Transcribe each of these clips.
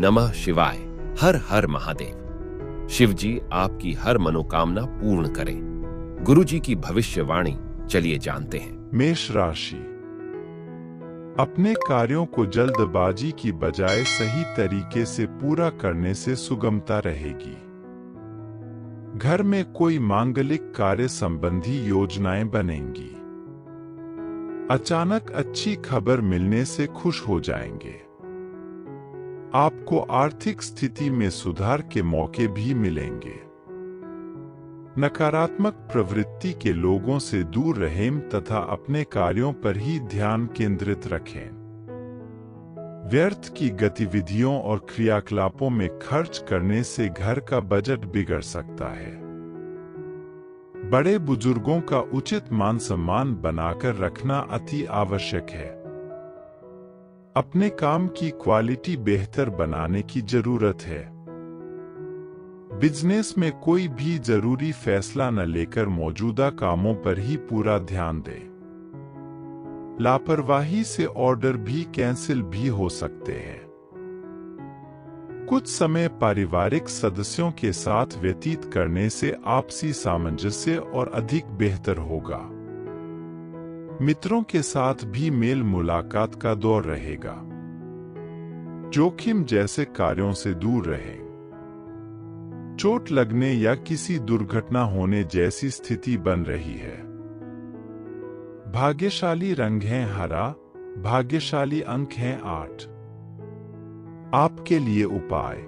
नमः शिवाय। हर हर महादेव। शिव जी आपकी हर मनोकामना पूर्ण करें। गुरु जी की भविष्यवाणी चलिए जानते हैं। मेष राशि। अपने कार्यों को जल्दबाजी की बजाय सही तरीके से पूरा करने से सुगमता रहेगी। घर में कोई मांगलिक कार्य संबंधी योजनाएं बनेंगी। अचानक अच्छी खबर मिलने से खुश हो जाएंगे। आपको आर्थिक स्थिति में सुधार के मौके भी मिलेंगे। नकारात्मक प्रवृत्ति के लोगों से दूर रहें तथा अपने कार्यों पर ही ध्यान केंद्रित रखें। व्यर्थ की गतिविधियों और क्रियाकलापों में खर्च करने से घर का बजट बिगड़ सकता है। बड़े बुजुर्गों का उचित मान सम्मान बनाकर रखना अति आवश्यक है। अपने काम की क्वालिटी बेहतर बनाने की जरूरत है। बिजनेस में कोई भी जरूरी फैसला न लेकर मौजूदा कामों पर ही पूरा ध्यान दें। लापरवाही से ऑर्डर भी कैंसिल भी हो सकते हैं। कुछ समय पारिवारिक सदस्यों के साथ व्यतीत करने से आपसी सामंजस्य और अधिक बेहतर होगा। मित्रों के साथ भी मेल मुलाकात का दौर रहेगा। जोखिम जैसे कार्यों से दूर रहें। चोट लगने या किसी दुर्घटना होने जैसी स्थिति बन रही है। भाग्यशाली रंग है हरा। भाग्यशाली अंक हैं 8। आपके लिए उपाय।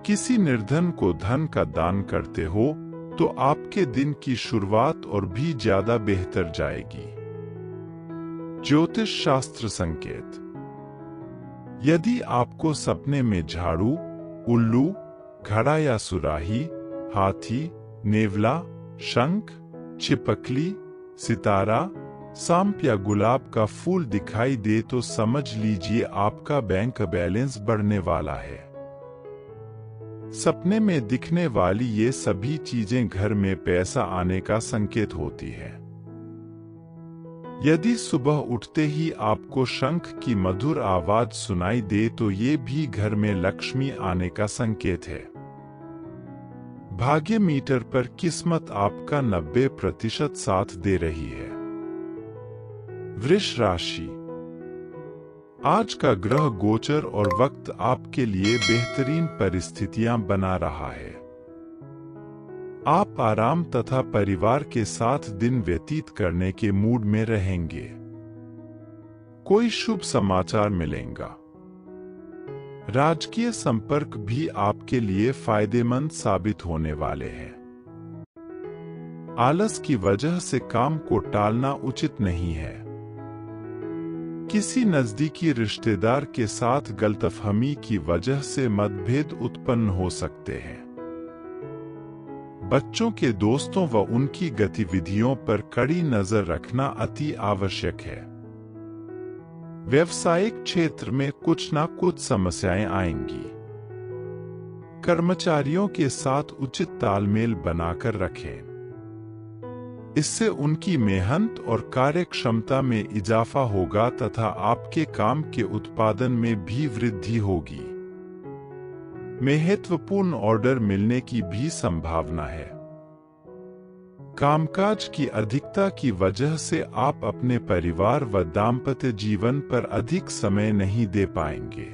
किसी निर्धन को धन का दान करते हो तो आपके दिन की शुरुआत और भी ज्यादा बेहतर जाएगी। ज्योतिष शास्त्र संकेत। यदि आपको सपने में झाड़ू, उल्लू, घड़ा या सुराही, हाथी, नेवला, शंख, छिपकली, सितारा, सांप या गुलाब का फूल दिखाई दे तो समझ लीजिए आपका बैंक बैलेंस बढ़ने वाला है। सपने में दिखने वाली ये सभी चीजें घर में पैसा आने का संकेत होती है। यदि सुबह उठते ही आपको शंख की मधुर आवाज सुनाई दे तो ये भी घर में लक्ष्मी आने का संकेत है। भाग्य मीटर पर किस्मत आपका 90% साथ दे रही है। वृष राशि। आज का ग्रह गोचर और वक्त आपके लिए बेहतरीन परिस्थितियां बना रहा है। आप आराम तथा परिवार के साथ दिन व्यतीत करने के मूड में रहेंगे। कोई शुभ समाचार मिलेगा। राजकीय संपर्क भी आपके लिए फायदेमंद साबित होने वाले हैं। आलस की वजह से काम को टालना उचित नहीं है। किसी नजदीकी रिश्तेदार के साथ गलतफहमी की वजह से मतभेद उत्पन्न हो सकते हैं। बच्चों के दोस्तों व उनकी गतिविधियों पर कड़ी नजर रखना अति आवश्यक है। व्यवसायिक क्षेत्र में कुछ न कुछ समस्याएं आएंगी। कर्मचारियों के साथ उचित तालमेल बनाकर रखें। इससे उनकी मेहनत और कार्य क्षमता में इजाफा होगा तथा आपके काम के उत्पादन में भी वृद्धि होगी। महत्वपूर्ण ऑर्डर मिलने की भी संभावना है। कामकाज की अधिकता की वजह से आप अपने परिवार व दाम्पत्य जीवन पर अधिक समय नहीं दे पाएंगे।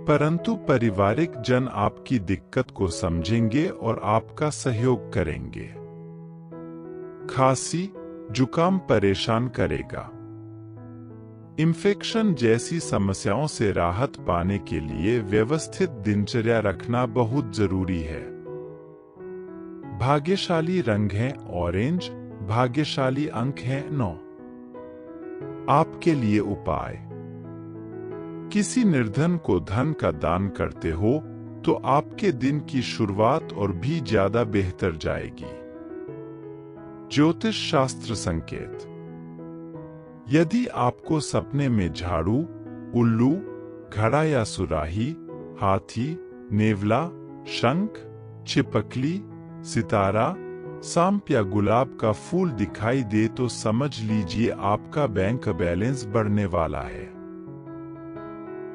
परंतु पारिवारिक जन आपकी दिक्कत को समझेंगे और आपका सहयोग करेंगे। खांसी, जुकाम परेशान करेगा। इन्फेक्शन जैसी समस्याओं से राहत पाने के लिए व्यवस्थित दिनचर्या रखना बहुत जरूरी है। भाग्यशाली रंग है ऑरेंज। भाग्यशाली अंक है 9। आपके लिए उपाय। किसी निर्धन को धन का दान करते हो तो आपके दिन की शुरुआत और भी ज्यादा बेहतर जाएगी। ज्योतिष शास्त्र संकेत। यदि आपको सपने में झाड़ू, उल्लू, घड़ा या सुराही, हाथी, नेवला, शंख, छिपकली, सितारा, सांप या गुलाब का फूल दिखाई दे तो समझ लीजिए आपका बैंक बैलेंस बढ़ने वाला है।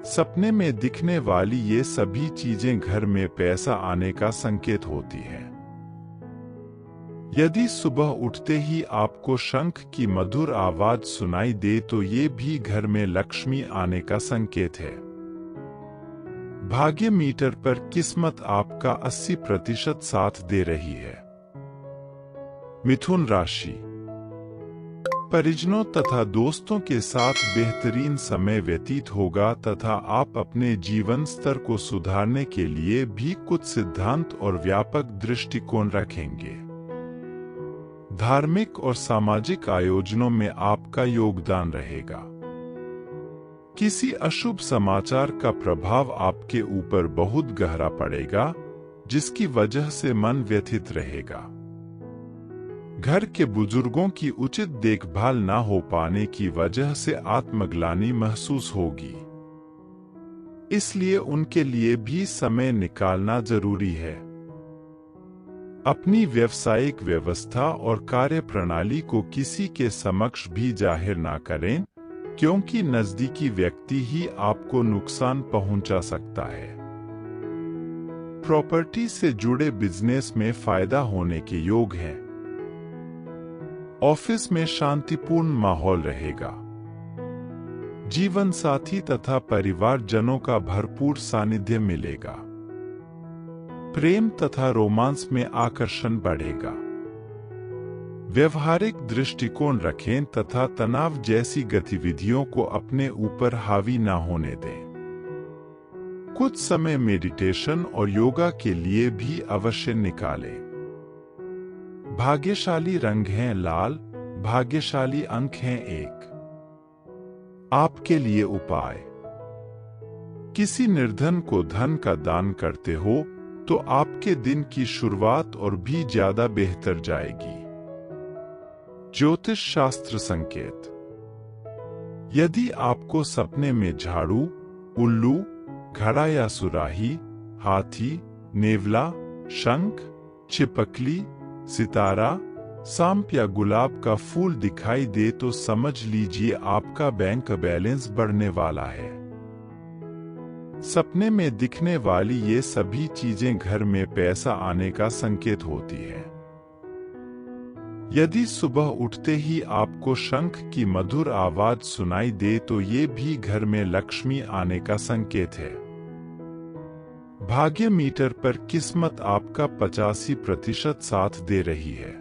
सपने में दिखने वाली ये सभी चीजें घर में पैसा आने का संकेत होती है। यदि सुबह उठते ही आपको शंख की मधुर आवाज सुनाई दे तो ये भी घर में लक्ष्मी आने का संकेत है। भाग्य मीटर पर किस्मत आपका 80% साथ दे रही है। मिथुन राशि, परिजनों तथा दोस्तों के साथ बेहतरीन समय व्यतीत होगा तथा आप अपने जीवन स्तर को सुधारने के लिए भी कुछ सिद्धांत और व्यापक दृष्टिकोण रखेंगे। धार्मिक और सामाजिक आयोजनों में आपका योगदान रहेगा। किसी अशुभ समाचार का प्रभाव आपके ऊपर बहुत गहरा पड़ेगा, जिसकी वजह से मन व्यथित रहेगा। घर के बुजुर्गों की उचित देखभाल न हो पाने की वजह से आत्मग्लानि महसूस होगी, इसलिए उनके लिए भी समय निकालना जरूरी है। अपनी व्यावसायिक व्यवस्था और कार्यप्रणाली को किसी के समक्ष भी जाहिर ना करें, क्योंकि नजदीकी व्यक्ति ही आपको नुकसान पहुंचा सकता है। प्रॉपर्टी से जुड़े बिजनेस में फायदा होने के योग हैं। ऑफिस में शांतिपूर्ण माहौल रहेगा। जीवन साथी तथा परिवारजनों का भरपूर सानिध्य मिलेगा। प्रेम तथा रोमांस में आकर्षण बढ़ेगा। व्यवहारिक दृष्टिकोण रखें तथा तनाव जैसी गतिविधियों को अपने ऊपर हावी ना होने दें। कुछ समय मेडिटेशन और योगा के लिए भी अवश्य निकालें। भाग्यशाली रंग हैं लाल, भाग्यशाली अंक हैं 1। आपके लिए उपाय, किसी निर्धन को धन का दान करते हो तो आपके दिन की शुरुआत और भी ज्यादा बेहतर जाएगी। ज्योतिष शास्त्र संकेत, यदि आपको सपने में झाड़ू, उल्लू, घड़ा या सुराही, हाथी, नेवला, शंख, छिपकली, सितारा, सांप या गुलाब का फूल दिखाई दे तो समझ लीजिए आपका बैंक बैलेंस बढ़ने वाला है। सपने में दिखने वाली ये सभी चीजें घर में पैसा आने का संकेत होती है। यदि सुबह उठते ही आपको शंख की मधुर आवाज सुनाई दे तो ये भी घर में लक्ष्मी आने का संकेत है। भाग्य मीटर पर किस्मत आपका 85% साथ दे रही है।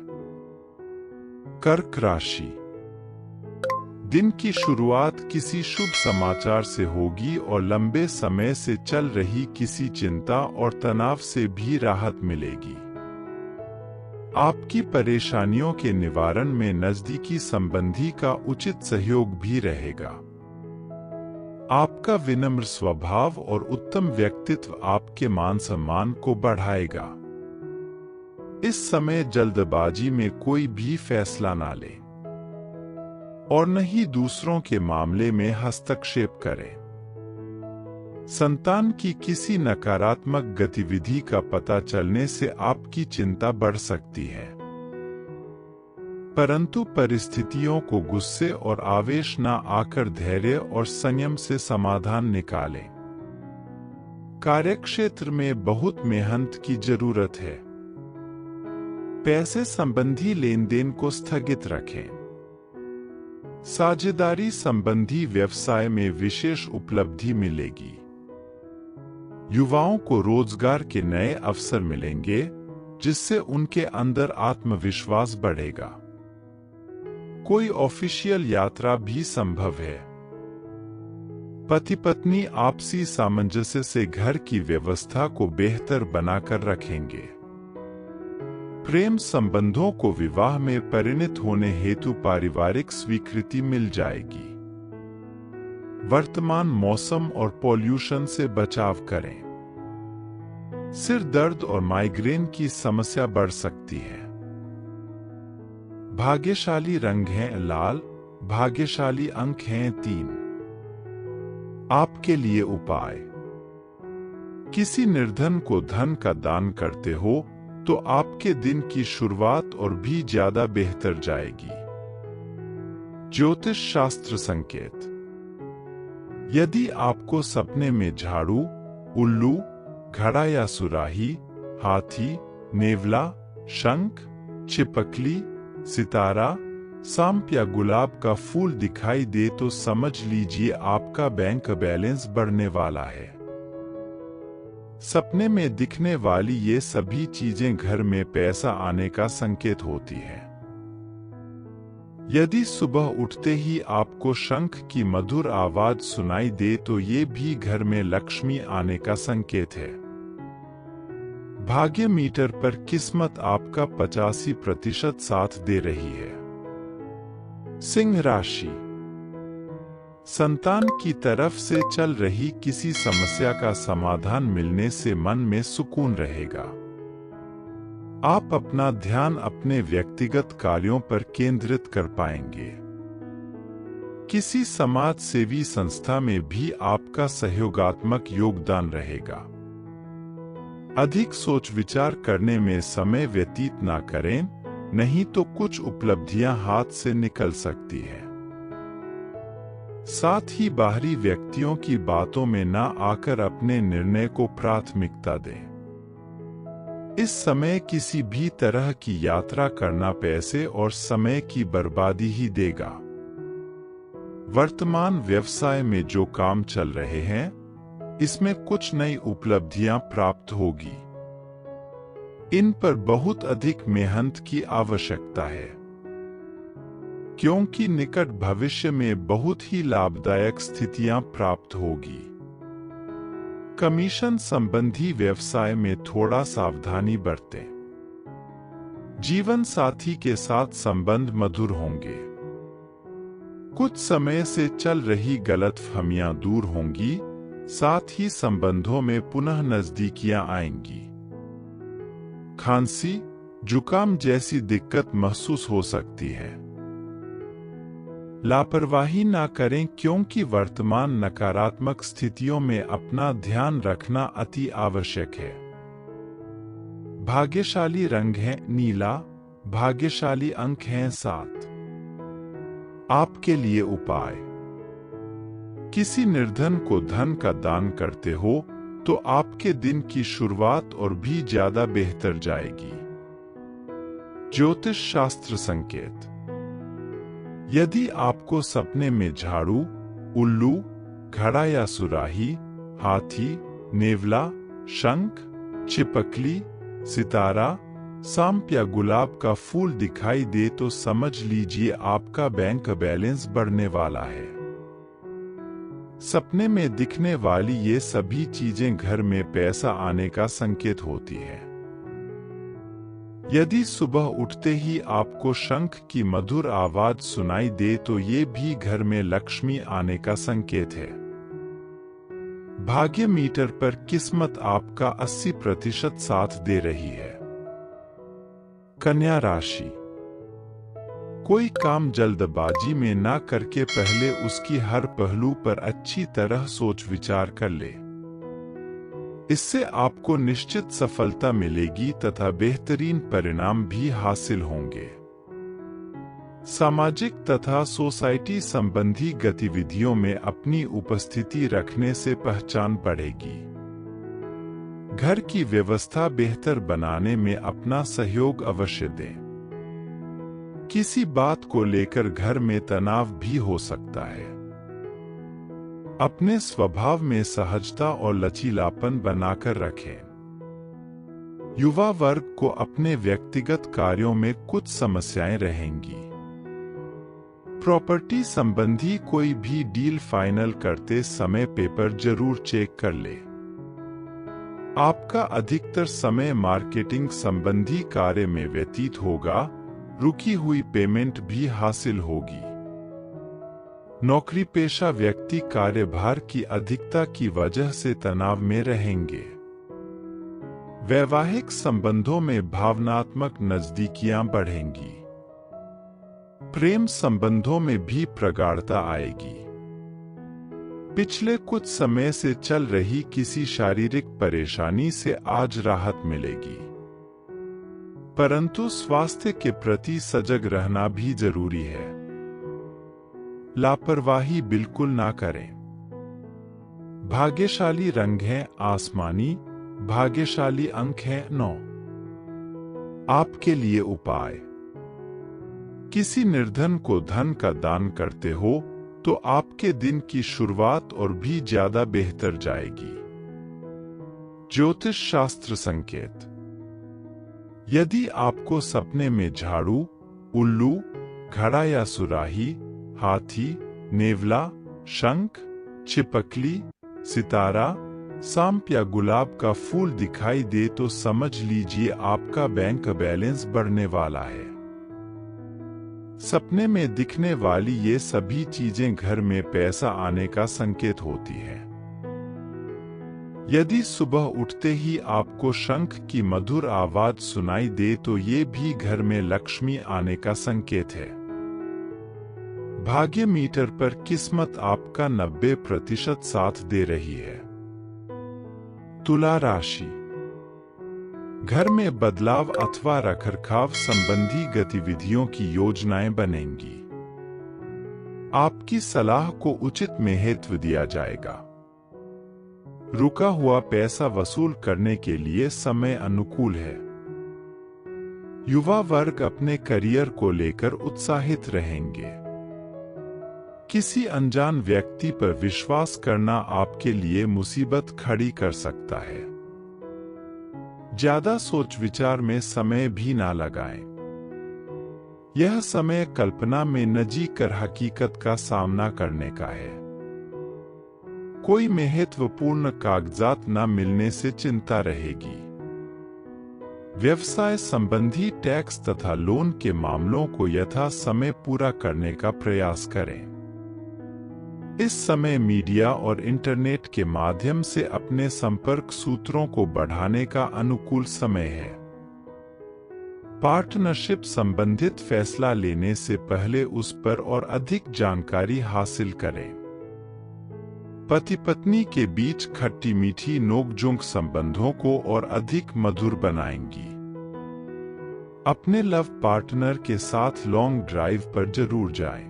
कर्क राशि, दिन की शुरुआत किसी शुभ समाचार से होगी और लंबे समय से चल रही किसी चिंता और तनाव से भी राहत मिलेगी। आपकी परेशानियों के निवारण में नजदीकी संबंधी का उचित सहयोग भी रहेगा। आपका विनम्र स्वभाव और उत्तम व्यक्तित्व आपके मान सम्मान को बढ़ाएगा। इस समय जल्दबाजी में कोई भी फैसला ना लें और न ही दूसरों के मामले में हस्तक्षेप करें। संतान की किसी नकारात्मक गतिविधि का पता चलने से आपकी चिंता बढ़ सकती है, परंतु परिस्थितियों को गुस्से और आवेश न आकर धैर्य और संयम से समाधान निकालें। कार्यक्षेत्र में बहुत मेहनत की जरूरत है। पैसे संबंधी लेन देन को स्थगित रखें। साझेदारी संबंधी व्यवसाय में विशेष उपलब्धि मिलेगी। युवाओं को रोजगार के नए अवसर मिलेंगे, जिससे उनके अंदर आत्मविश्वास बढ़ेगा। कोई ऑफिशियल यात्रा भी संभव है। पति पत्नी आपसी सामंजस्य से घर की व्यवस्था को बेहतर बनाकर रखेंगे। प्रेम संबंधों को विवाह में परिणत होने हेतु पारिवारिक स्वीकृति मिल जाएगी। वर्तमान मौसम और पॉल्यूशन से बचाव करें। सिर दर्द और माइग्रेन की समस्या बढ़ सकती है। भाग्यशाली रंग हैं लाल, भाग्यशाली अंक हैं 3। आपके लिए उपाय, किसी निर्धन को धन का दान करते हो तो आपके दिन की शुरुआत और भी ज्यादा बेहतर जाएगी। ज्योतिष शास्त्र संकेत, यदि आपको सपने में झाड़ू, उल्लू, घड़ा या सुराही, हाथी, नेवला, शंख, छिपकली, सितारा, सांप या गुलाब का फूल दिखाई दे तो समझ लीजिए आपका बैंक बैलेंस बढ़ने वाला है। सपने में दिखने वाली ये सभी चीजें घर में पैसा आने का संकेत होती है। यदि सुबह उठते ही आपको शंख की मधुर आवाज सुनाई दे तो ये भी घर में लक्ष्मी आने का संकेत है। भाग्य मीटर पर किस्मत आपका 85% साथ दे रही है। सिंह राशि, संतान की तरफ से चल रही किसी समस्या का समाधान मिलने से मन में सुकून रहेगा। आप अपना ध्यान अपने व्यक्तिगत कार्यों पर केंद्रित कर पाएंगे। किसी समाज सेवी संस्था में भी आपका सहयोगात्मक योगदान रहेगा। अधिक सोच विचार करने में समय व्यतीत ना करें, नहीं तो कुछ उपलब्धियां हाथ से निकल सकती है। साथ ही बाहरी व्यक्तियों की बातों में ना आकर अपने निर्णय को प्राथमिकता दें। इस समय किसी भी तरह की यात्रा करना पैसे और समय की बर्बादी ही देगा। वर्तमान व्यवसाय में जो काम चल रहे हैं, इसमें कुछ नई उपलब्धियां प्राप्त होगी। इन पर बहुत अधिक मेहनत की आवश्यकता है, क्योंकि निकट भविष्य में बहुत ही लाभदायक स्थितियां प्राप्त होगी। कमीशन संबंधी व्यवसाय में थोड़ा सावधानी बरतें। जीवन साथी के साथ संबंध मधुर होंगे। कुछ समय से चल रही गलतफहमियां दूर होंगी, साथ ही संबंधों में पुनः नजदीकियां आएंगी। खांसी, जुकाम जैसी दिक्कत महसूस हो सकती है। लापरवाही ना करें, क्योंकि वर्तमान नकारात्मक स्थितियों में अपना ध्यान रखना अति आवश्यक है। भाग्यशाली रंग है नीला, भाग्यशाली अंक हैं 7। आपके लिए उपाय, किसी निर्धन को धन का दान करते हो तो आपके दिन की शुरुआत और भी ज्यादा बेहतर जाएगी। ज्योतिष शास्त्र संकेत, यदि आपको सपने में झाड़ू, उल्लू, घड़ा या सुराही, हाथी, नेवला, शंख, छिपकली, सितारा, सांप या गुलाब का फूल दिखाई दे तो समझ लीजिए आपका बैंक बैलेंस बढ़ने वाला है। सपने में दिखने वाली ये सभी चीजें घर में पैसा आने का संकेत होती है। यदि सुबह उठते ही आपको शंख की मधुर आवाज सुनाई दे तो ये भी घर में लक्ष्मी आने का संकेत है। भाग्य मीटर पर किस्मत आपका 80% साथ दे रही है। कन्या राशि, कोई काम जल्दबाजी में ना करके पहले उसकी हर पहलू पर अच्छी तरह सोच विचार कर ले। इससे आपको निश्चित सफलता मिलेगी तथा बेहतरीन परिणाम भी हासिल होंगे। सामाजिक तथा सोसाइटी संबंधी गतिविधियों में अपनी उपस्थिति रखने से पहचान बढ़ेगी। घर की व्यवस्था बेहतर बनाने में अपना सहयोग अवश्य दें। किसी बात को लेकर घर में तनाव भी हो सकता है। अपने स्वभाव में सहजता और लचीलापन बनाकर रखें। युवा वर्ग को अपने व्यक्तिगत कार्यों में कुछ समस्याएं रहेंगी। प्रॉपर्टी संबंधी कोई भी डील फाइनल करते समय पेपर जरूर चेक कर ले। आपका अधिकतर समय मार्केटिंग संबंधी कार्य में व्यतीत होगा। रुकी हुई पेमेंट भी हासिल होगी। नौकरी पेशा व्यक्ति कार्यभार की अधिकता की वजह से तनाव में रहेंगे। वैवाहिक संबंधों में भावनात्मक नजदीकियां बढ़ेंगी। प्रेम संबंधों में भी प्रगाढ़ता आएगी। पिछले कुछ समय से चल रही किसी शारीरिक परेशानी से आज राहत मिलेगी, परंतु स्वास्थ्य के प्रति सजग रहना भी जरूरी है। लापरवाही बिल्कुल ना करें। भाग्यशाली रंग है आसमानी, भाग्यशाली अंक है 9। आपके लिए उपाय। किसी निर्धन को धन का दान करते हो तो आपके दिन की शुरुआत और भी ज्यादा बेहतर जाएगी। ज्योतिष शास्त्र संकेत। यदि आपको सपने में झाड़ू, उल्लू, घड़ा या सुराही, हाथी, नेवला, शंख, छिपकली, सितारा, सांप या गुलाब का फूल दिखाई दे तो समझ लीजिए आपका बैंक बैलेंस बढ़ने वाला है। सपने में दिखने वाली ये सभी चीजें घर में पैसा आने का संकेत होती है। यदि सुबह उठते ही आपको शंख की मधुर आवाज सुनाई दे तो ये भी घर में लक्ष्मी आने का संकेत है। भाग्य मीटर पर किस्मत आपका 90% साथ दे रही है। तुला राशि। घर में बदलाव अथवा रखरखाव संबंधी गतिविधियों की योजनाएं बनेंगी। आपकी सलाह को उचित महत्व दिया जाएगा। रुका हुआ पैसा वसूल करने के लिए समय अनुकूल है। युवा वर्ग अपने करियर को लेकर उत्साहित रहेंगे। किसी अनजान व्यक्ति पर विश्वास करना आपके लिए मुसीबत खड़ी कर सकता है। ज्यादा सोच विचार में समय भी ना लगाएं। यह समय कल्पना में न जी कर हकीकत का सामना करने का है। कोई महत्वपूर्ण कागजात न मिलने से चिंता रहेगी। व्यवसाय संबंधी टैक्स तथा लोन के मामलों को यथा समय पूरा करने का प्रयास करें। इस समय मीडिया और इंटरनेट के माध्यम से अपने संपर्क सूत्रों को बढ़ाने का अनुकूल समय है। पार्टनरशिप संबंधित फैसला लेने से पहले उस पर और अधिक जानकारी हासिल करें। पति पत्नी के बीच खट्टी मीठी नोकझोंक संबंधों को और अधिक मधुर बनाएंगी। अपने लव पार्टनर के साथ लॉन्ग ड्राइव पर जरूर जाएं।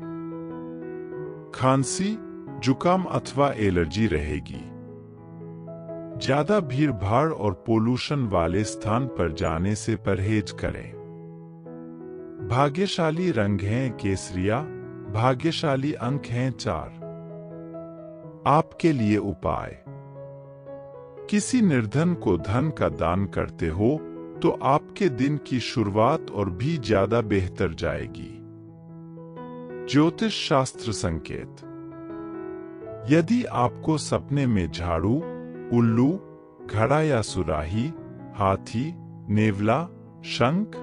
खांसी, जुकाम अथवा एलर्जी रहेगी। ज्यादा भीड़ भाड़ और पोल्यूशन वाले स्थान पर जाने से परहेज करें। भाग्यशाली रंग हैं केसरिया, भाग्यशाली अंक हैं 4। आपके लिए उपाय। किसी निर्धन को धन का दान करते हो तो आपके दिन की शुरुआत और भी ज्यादा बेहतर जाएगी। ज्योतिष शास्त्र संकेत। यदि आपको सपने में झाड़ू, उल्लू, घड़ा या सुराही, हाथी, नेवला, शंख,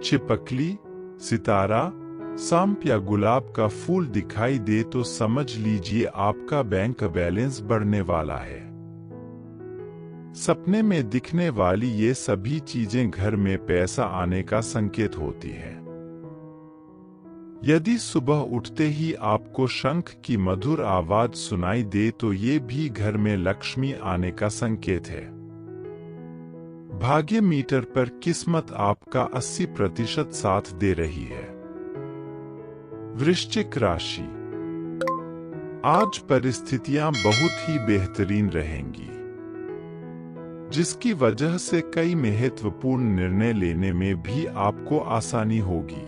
छिपकली, सितारा, सांप या गुलाब का फूल दिखाई दे तो समझ लीजिए आपका बैंक बैलेंस बढ़ने वाला है। सपने में दिखने वाली ये सभी चीजें घर में पैसा आने का संकेत होती है। यदि सुबह उठते ही आपको शंख की मधुर आवाज सुनाई दे तो ये भी घर में लक्ष्मी आने का संकेत है। भाग्य मीटर पर किस्मत आपका 80% साथ दे रही है। वृश्चिक राशि। आज परिस्थितियां बहुत ही बेहतरीन रहेंगी, जिसकी वजह से कई महत्वपूर्ण निर्णय लेने में भी आपको आसानी होगी।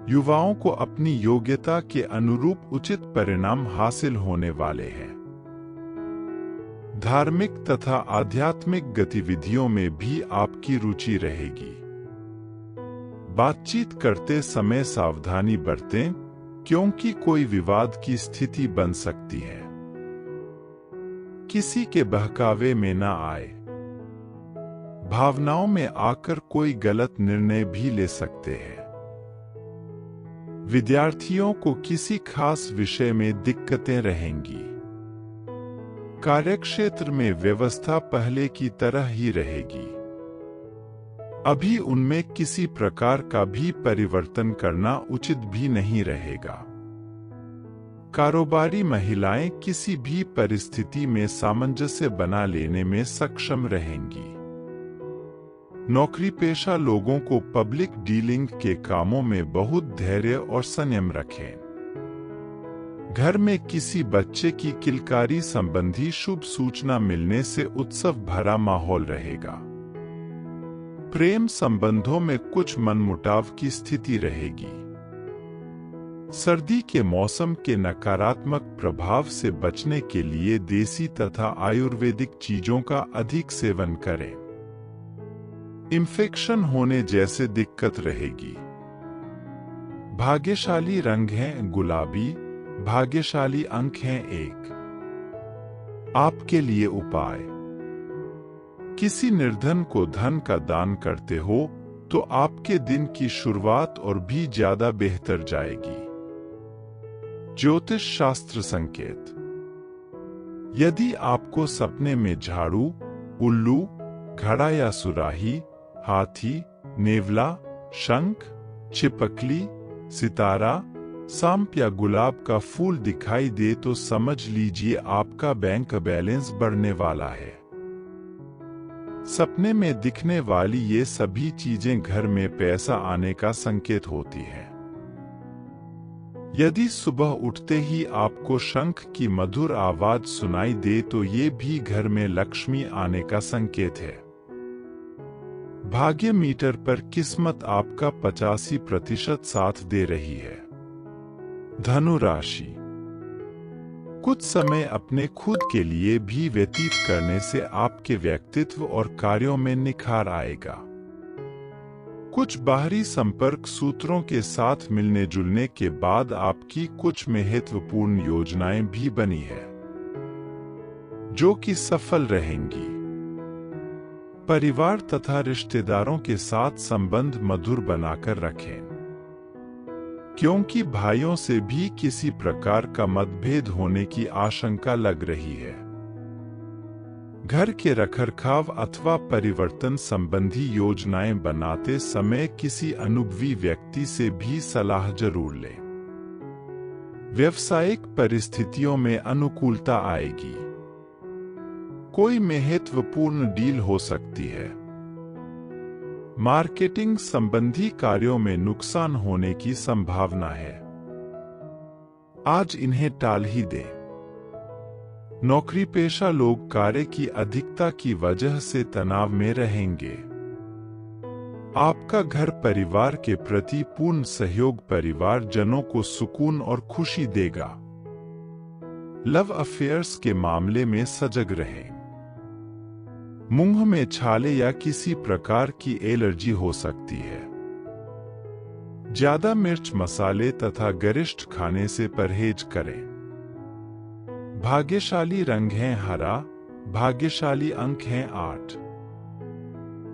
युवाओं को अपनी योग्यता के अनुरूप उचित परिणाम हासिल होने वाले हैं। धार्मिक तथा आध्यात्मिक गतिविधियों में भी आपकी रुचि रहेगी। बातचीत करते समय सावधानी बरतें, क्योंकि कोई विवाद की स्थिति बन सकती है। किसी के बहकावे में न आए। भावनाओं में आकर कोई गलत निर्णय भी ले सकते हैं। विद्यार्थियों को किसी खास विषय में दिक्कतें रहेंगी। कार्यक्षेत्र में व्यवस्था पहले की तरह ही रहेगी। अभी उनमें किसी प्रकार का भी परिवर्तन करना उचित भी नहीं रहेगा। कारोबारी महिलाएं किसी भी परिस्थिति में सामंजस्य बना लेने में सक्षम रहेंगी। नौकरी पेशा लोगों को पब्लिक डीलिंग के कामों में बहुत धैर्य और संयम रखें। घर में किसी बच्चे की किलकारी संबंधी शुभ सूचना मिलने से उत्सव भरा माहौल रहेगा। प्रेम संबंधों में कुछ मनमुटाव की स्थिति रहेगी। सर्दी के मौसम के नकारात्मक प्रभाव से बचने के लिए देसी तथा आयुर्वेदिक चीजों का अधिक सेवन करें। इंफेक्शन होने जैसे दिक्कत रहेगी। भाग्यशाली रंग है गुलाबी, भाग्यशाली अंक हैं 1। आपके लिए उपाय। किसी निर्धन को धन का दान करते हो तो आपके दिन की शुरुआत और भी ज्यादा बेहतर जाएगी। ज्योतिष शास्त्र संकेत। यदि आपको सपने में झाड़ू, उल्लू, घड़ा या सुराही, हाथी, नेवला, शंख, छिपकली, सितारा, सांप या गुलाब का फूल दिखाई दे तो समझ लीजिए आपका बैंक बैलेंस बढ़ने वाला है। सपने में दिखने वाली ये सभी चीजें घर में पैसा आने का संकेत होती है। यदि सुबह उठते ही आपको शंख की मधुर आवाज सुनाई दे तो ये भी घर में लक्ष्मी आने का संकेत है। भाग्य मीटर पर किस्मत आपका 85% साथ दे रही है। धनु राशि। कुछ समय अपने खुद के लिए भी व्यतीत करने से आपके व्यक्तित्व और कार्यों में निखार आएगा। कुछ बाहरी संपर्क सूत्रों के साथ मिलने जुलने के बाद आपकी कुछ महत्वपूर्ण योजनाएं भी बनी है, जो कि सफल रहेंगी। परिवार तथा रिश्तेदारों के साथ संबंध मधुर बनाकर रखें, क्योंकि भाइयों से भी किसी प्रकार का मतभेद होने की आशंका लग रही है। घर के रखरखाव अथवा परिवर्तन संबंधी योजनाएं बनाते समय किसी अनुभवी व्यक्ति से भी सलाह जरूर लें। व्यावसायिक परिस्थितियों में अनुकूलता आएगी। कोई महत्वपूर्ण डील हो सकती है। मार्केटिंग संबंधी कार्यों में नुकसान होने की संभावना है। आज इन्हें टाल ही दें। नौकरी पेशा लोग कार्य की अधिकता की वजह से तनाव में रहेंगे। आपका घर परिवार के प्रति पूर्ण सहयोग परिवारजनों को सुकून और खुशी देगा। लव अफेयर्स के मामले में सजग रहें। मुंह में छाले या किसी प्रकार की एलर्जी हो सकती है। ज्यादा मिर्च मसाले तथा गरिष्ठ खाने से परहेज करें। भाग्यशाली रंग है हरा, भाग्यशाली अंक हैं 8।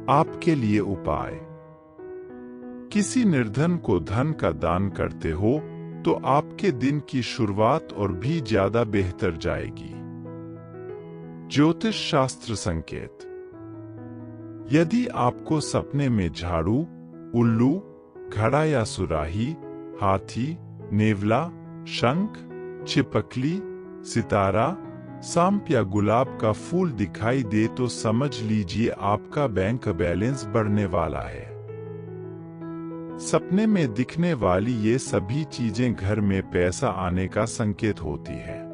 आपके लिए उपाय। किसी निर्धन को धन का दान करते हो तो आपके दिन की शुरुआत और भी ज्यादा बेहतर जाएगी। ज्योतिष शास्त्र संकेत। यदि आपको सपने में झाड़ू, उल्लू, घड़ा या सुराही, हाथी, नेवला, शंख, छिपकली, सितारा, सांप या गुलाब का फूल दिखाई दे तो समझ लीजिए आपका बैंक बैलेंस बढ़ने वाला है। सपने में दिखने वाली ये सभी चीजें घर में पैसा आने का संकेत होती है।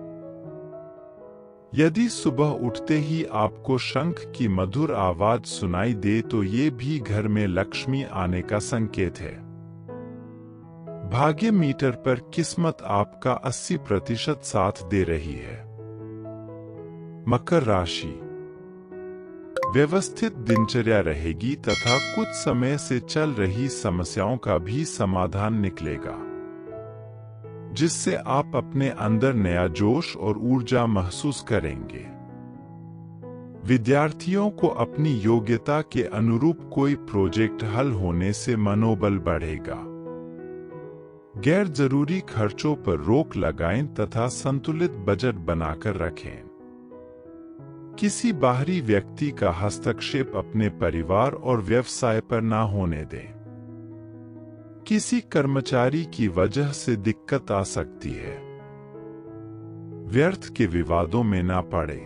यदि सुबह उठते ही आपको शंख की मधुर आवाज सुनाई दे तो ये भी घर में लक्ष्मी आने का संकेत है। भाग्य मीटर पर किस्मत आपका 80% साथ दे रही है। मकर राशि। व्यवस्थित दिनचर्या रहेगी तथा कुछ समय से चल रही समस्याओं का भी समाधान निकलेगा, जिससे आप अपने अंदर नया जोश और ऊर्जा महसूस करेंगे। विद्यार्थियों को अपनी योग्यता के अनुरूप कोई प्रोजेक्ट हल होने से मनोबल बढ़ेगा। गैर जरूरी खर्चों पर रोक लगाएं तथा संतुलित बजट बनाकर रखें। किसी बाहरी व्यक्ति का हस्तक्षेप अपने परिवार और व्यवसाय पर ना होने दें। किसी कर्मचारी की वजह से दिक्कत आ सकती है। व्यर्थ के विवादों में ना पड़े।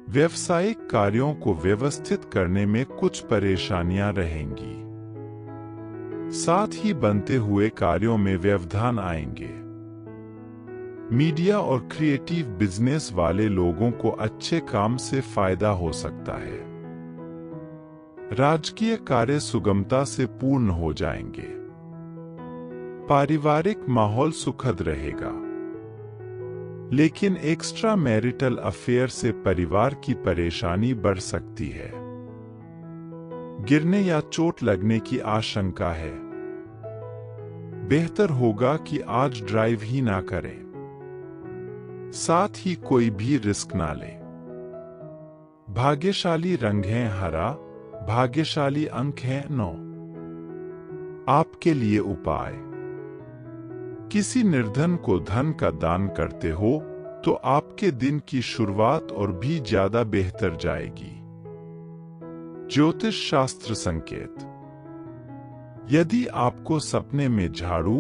व्यवसायिक कार्यों को व्यवस्थित करने में कुछ परेशानियां रहेंगी। साथ ही बनते हुए कार्यों में व्यवधान आएंगे। मीडिया और क्रिएटिव बिजनेस वाले लोगों को अच्छे काम से फायदा हो सकता है। राजकीय कार्य सुगमता से पूर्ण हो जाएंगे। पारिवारिक माहौल सुखद रहेगा, लेकिन एक्स्ट्रा मैरिटल अफेयर से परिवार की परेशानी बढ़ सकती है। गिरने या चोट लगने की आशंका है। बेहतर होगा कि आज ड्राइव ही ना करें, साथ ही कोई भी रिस्क ना लें। भाग्यशाली रंग है हरा, भाग्यशाली अंक है 9। आपके लिए उपाय: किसी निर्धन को धन का दान करते हो तो आपके दिन की शुरुआत और भी ज्यादा बेहतर जाएगी। ज्योतिष शास्त्र संकेत: यदि आपको सपने में झाड़ू,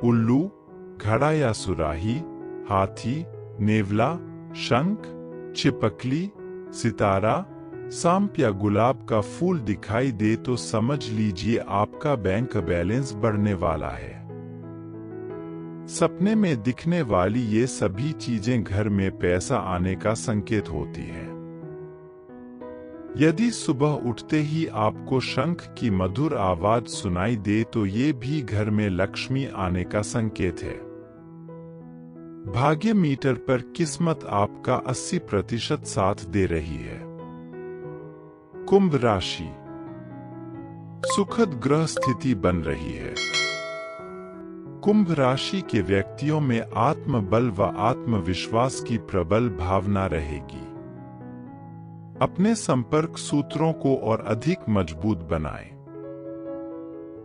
उल्लू, घड़ा या सुराही, हाथी, नेवला, शंख, छिपकली, सितारा, सांप या गुलाब का फूल दिखाई दे तो समझ लीजिए आपका बैंक बैलेंस बढ़ने वाला है। सपने में दिखने वाली ये सभी चीजें घर में पैसा आने का संकेत होती है। यदि सुबह उठते ही आपको शंख की मधुर आवाज सुनाई दे तो ये भी घर में लक्ष्मी आने का संकेत है। भाग्य मीटर पर किस्मत आपका 80% साथ दे रही है। कुंभ राशि: सुखद ग्रह स्थिति बन रही है। कुंभ राशि के व्यक्तियों में आत्मबल व आत्मविश्वास की प्रबल भावना रहेगी। अपने संपर्क सूत्रों को और अधिक मजबूत बनाएं,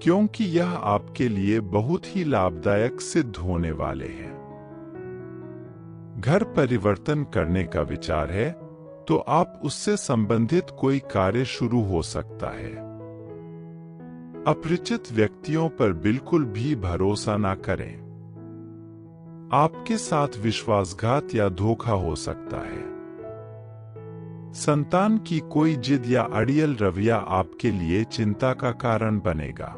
क्योंकि यह आपके लिए बहुत ही लाभदायक सिद्ध होने वाले हैं। घर परिवर्तन करने का विचार है तो आप उससे संबंधित कोई कार्य शुरू हो सकता है। अपरिचित व्यक्तियों पर बिल्कुल भी भरोसा ना करें। आपके साथ विश्वासघात या धोखा हो सकता है। संतान की कोई जिद या अड़ियल रवैया आपके लिए चिंता का कारण बनेगा।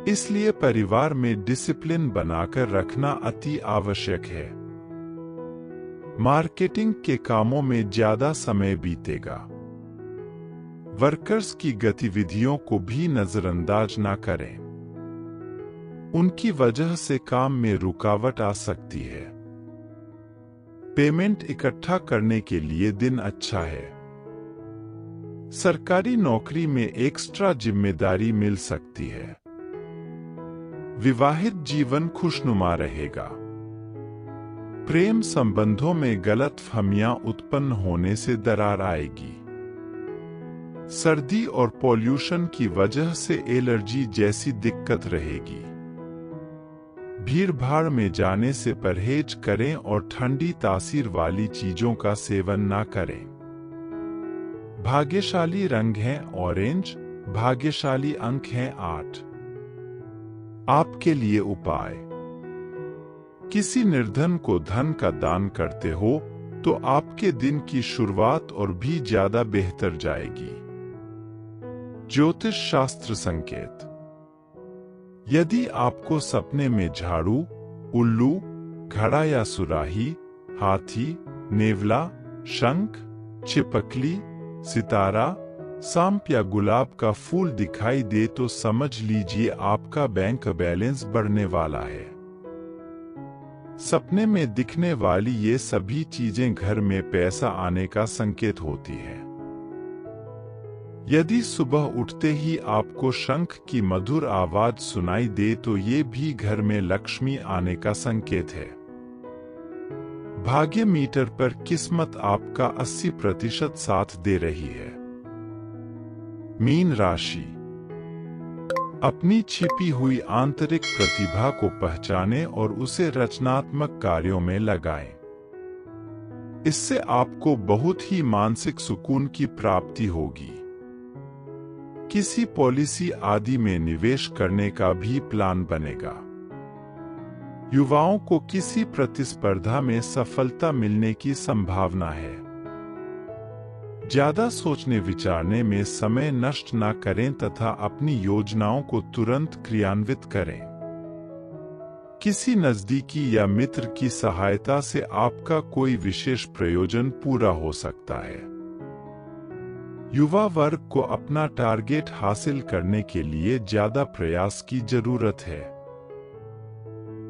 इसलिए परिवार में डिसिप्लिन बनाकर रखना अति आवश्यक है। मार्केटिंग के कामों में ज्यादा समय बीतेगा। वर्कर्स की गतिविधियों को भी नजरअंदाज ना करें। उनकी वजह से काम में रुकावट आ सकती है। पेमेंट इकट्ठा करने के लिए दिन अच्छा है। सरकारी नौकरी में एक्स्ट्रा जिम्मेदारी मिल सकती है। विवाहित जीवन खुशनुमा रहेगा। प्रेम संबंधों में गलतफहमियां उत्पन्न होने से दरार आएगी। सर्दी और पॉल्यूशन की वजह से एलर्जी जैसी दिक्कत रहेगी। भीड़-भाड़ में जाने से परहेज करें और ठंडी तासीर वाली चीजों का सेवन ना करें। भाग्यशाली रंग है ऑरेंज, भाग्यशाली अंक है 8। आपके लिए उपाय: किसी निर्धन को धन का दान करते हो तो आपके दिन की शुरुआत और भी ज्यादा बेहतर जाएगी। ज्योतिष शास्त्र संकेत: यदि आपको सपने में झाड़ू, उल्लू, घड़ा या सुराही, हाथी, नेवला, शंख, छिपकली, सितारा, सांप या गुलाब का फूल दिखाई दे तो समझ लीजिए आपका बैंक बैलेंस बढ़ने वाला है। सपने में दिखने वाली ये सभी चीजें घर में पैसा आने का संकेत होती है। यदि सुबह उठते ही आपको शंख की मधुर आवाज सुनाई दे तो ये भी घर में लक्ष्मी आने का संकेत है। भाग्य मीटर पर किस्मत आपका 80% साथ दे रही है। मीन राशि: अपनी छिपी हुई आंतरिक प्रतिभा को पहचानें और उसे रचनात्मक कार्यों में लगाएं। इससे आपको बहुत ही मानसिक सुकून की प्राप्ति होगी। किसी पॉलिसी आदि में निवेश करने का भी प्लान बनेगा। युवाओं को किसी प्रतिस्पर्धा में सफलता मिलने की संभावना है। ज्यादा सोचने विचारने में समय नष्ट न करें तथा अपनी योजनाओं को तुरंत क्रियान्वित करें। किसी नजदीकी या मित्र की सहायता से आपका कोई विशेष प्रयोजन पूरा हो सकता है। युवा वर्ग को अपना टारगेट हासिल करने के लिए ज्यादा प्रयास की जरूरत है।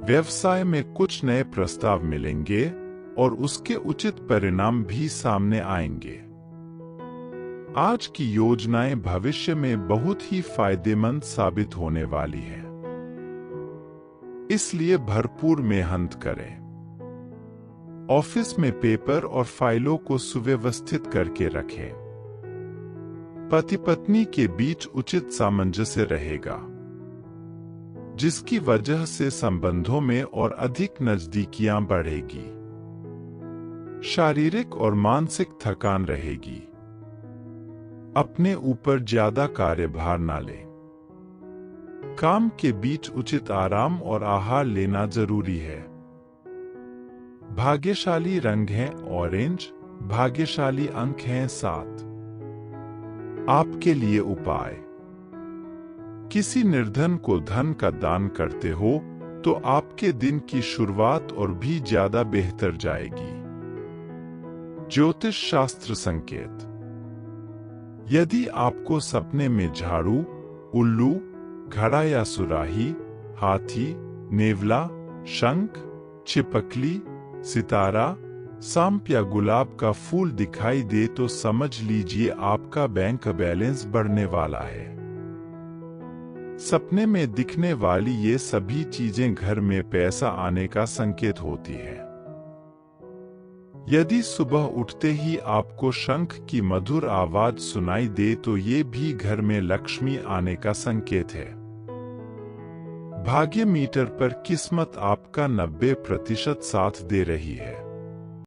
व्यवसाय में कुछ नए प्रस्ताव मिलेंगे और उसके उचित परिणाम भी सामने आएंगे। आज की योजनाएं भविष्य में बहुत ही फायदेमंद साबित होने वाली है, इसलिए भरपूर मेहनत करें। ऑफिस में पेपर और फाइलों को सुव्यवस्थित करके रखें। पति पत्नी के बीच उचित सामंजस्य रहेगा, जिसकी वजह से संबंधों में और अधिक नजदीकियां बढ़ेगी। शारीरिक और मानसिक थकान रहेगी। अपने ऊपर ज्यादा कार्यभार न लें। काम के बीच उचित आराम और आहार लेना जरूरी है। भाग्यशाली रंग है ऑरेंज। भाग्यशाली अंक हैं 7। आपके लिए उपाय। किसी निर्धन को धन का दान करते हो तो आपके दिन की शुरुआत और भी ज्यादा बेहतर जाएगी। ज्योतिष शास्त्र संकेत। यदि आपको सपने में झाड़ू, उल्लू, घड़ा या सुराही, हाथी, नेवला, शंख, छिपकली, सितारा, सांप या गुलाब का फूल दिखाई दे तो समझ लीजिए आपका बैंक बैलेंस बढ़ने वाला है। सपने में दिखने वाली ये सभी चीजें घर में पैसा आने का संकेत होती है। यदि सुबह उठते ही आपको शंख की मधुर आवाज सुनाई दे तो ये भी घर में लक्ष्मी आने का संकेत है। भाग्य मीटर पर किस्मत आपका 90% साथ दे रही है।